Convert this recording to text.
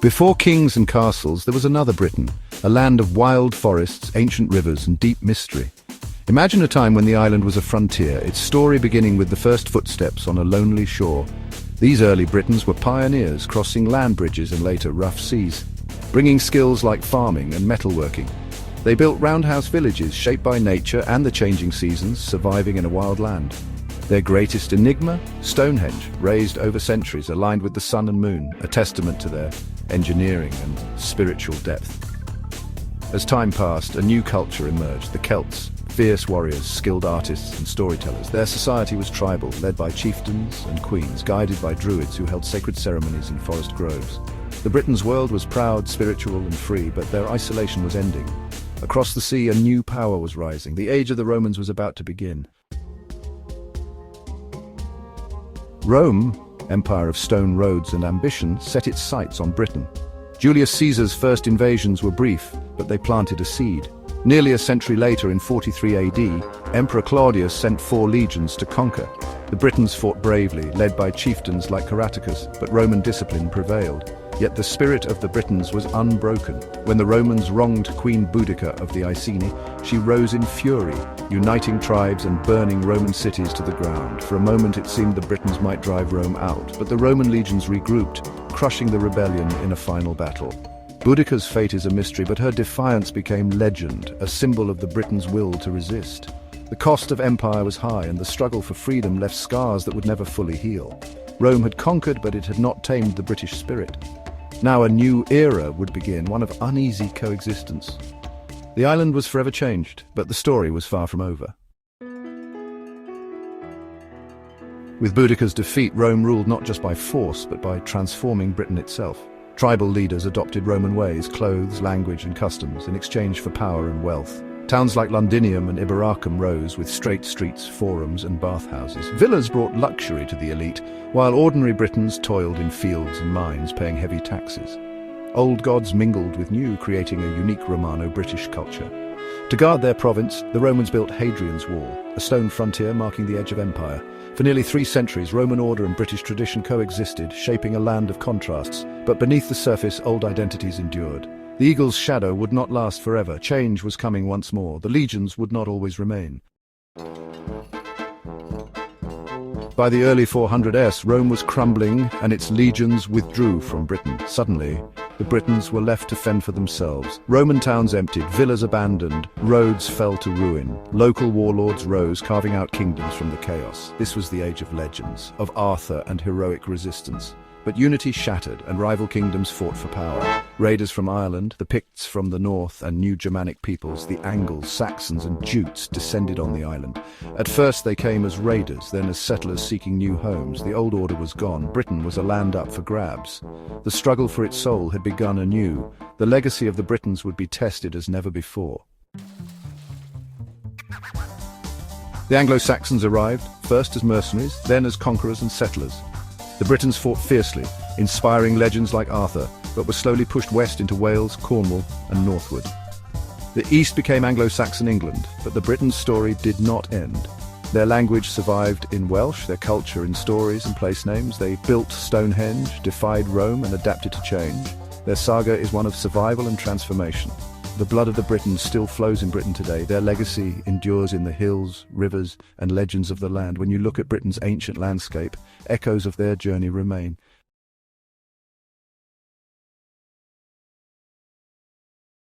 Before kings and castles, there was another Britain, a land of wild forests, ancient rivers, and deep mystery. Imagine a time when the island was a frontier, its story beginning with the first footsteps on a lonely shore. These early Britons were pioneers, crossing land bridges and later rough seas, bringing skills like farming and metalworking. They built roundhouse villages shaped by nature and the changing seasons, surviving in a wild land. Their greatest enigma? Stonehenge, raised over centuries, aligned with the sun and moon, a testament to their engineering and spiritual depth. As time passed, a new culture emerged, the Celts, fierce warriors, skilled artists and storytellers. Their society was tribal, led by chieftains and queens, guided by druids who held sacred ceremonies in forest groves. The Britons' world was proud, spiritual and free, but their isolation was ending. Across the sea, a new power was rising. The age of the Romans was about to begin. Rome, empire of stone roads and ambition, set its sights on Britain. Julius Caesar's first invasions were brief, but they planted a seed. Nearly a century later, in 43 AD, Emperor Claudius sent 4 legions to conquer. The Britons fought bravely, led by chieftains like Caratacus, but Roman discipline prevailed. Yet the spirit of the Britons was unbroken. When the Romans wronged Queen Boudicca of the Iceni, she rose in fury, uniting tribes and burning Roman cities to the ground. For a moment it seemed the Britons might drive Rome out, but the Roman legions regrouped, crushing the rebellion in a final battle. Boudicca's fate is a mystery, but her defiance became legend, a symbol of the Britons' will to resist. The cost of empire was high, and the struggle for freedom left scars that would never fully heal. Rome had conquered, but it had not tamed the British spirit. Now a new era would begin, one of uneasy coexistence. The island was forever changed, but the story was far from over. With Boudicca's defeat, Rome ruled not just by force, but by transforming Britain itself. Tribal leaders adopted Roman ways, clothes, language and customs, in exchange for power and wealth. Towns like Londinium and Iberacum rose with straight streets, forums and bathhouses. Villas brought luxury to the elite, while ordinary Britons toiled in fields and mines, paying heavy taxes. Old gods mingled with new, creating a unique Romano-British culture. To guard their province, the Romans built Hadrian's Wall, a stone frontier marking the edge of empire. For nearly 3 centuries, Roman order and British tradition coexisted, shaping a land of contrasts. But beneath the surface, old identities endured. The eagle's shadow would not last forever. Change was coming once more. The legions would not always remain. By the early 400s, Rome was crumbling and its legions withdrew from Britain. Suddenly, the Britons were left to fend for themselves. Roman towns emptied, villas abandoned, roads fell to ruin. Local warlords rose, carving out kingdoms from the chaos. This was the age of legends, of Arthur and heroic resistance. But unity shattered, and rival kingdoms fought for power. Raiders from Ireland, the Picts from the north, and new Germanic peoples, the Angles, Saxons and Jutes, descended on the island. At first they came as raiders, then as settlers seeking new homes. The old order was gone. Britain was a land up for grabs. The struggle for its soul had begun anew. The legacy of the Britons would be tested as never before. The Anglo-Saxons arrived, first as mercenaries, then as conquerors and settlers. The Britons fought fiercely, inspiring legends like Arthur, but were slowly pushed west into Wales, Cornwall and northward. The east became Anglo-Saxon England, but the Britons' story did not end. Their language survived in Welsh, their culture in stories and place names. They built Stonehenge, defied Rome and adapted to change. Their saga is one of survival and transformation. The blood of the Britons still flows in Britain today. Their legacy endures in the hills, rivers and legends of the land. When you look at Britain's ancient landscape, echoes of their journey remain.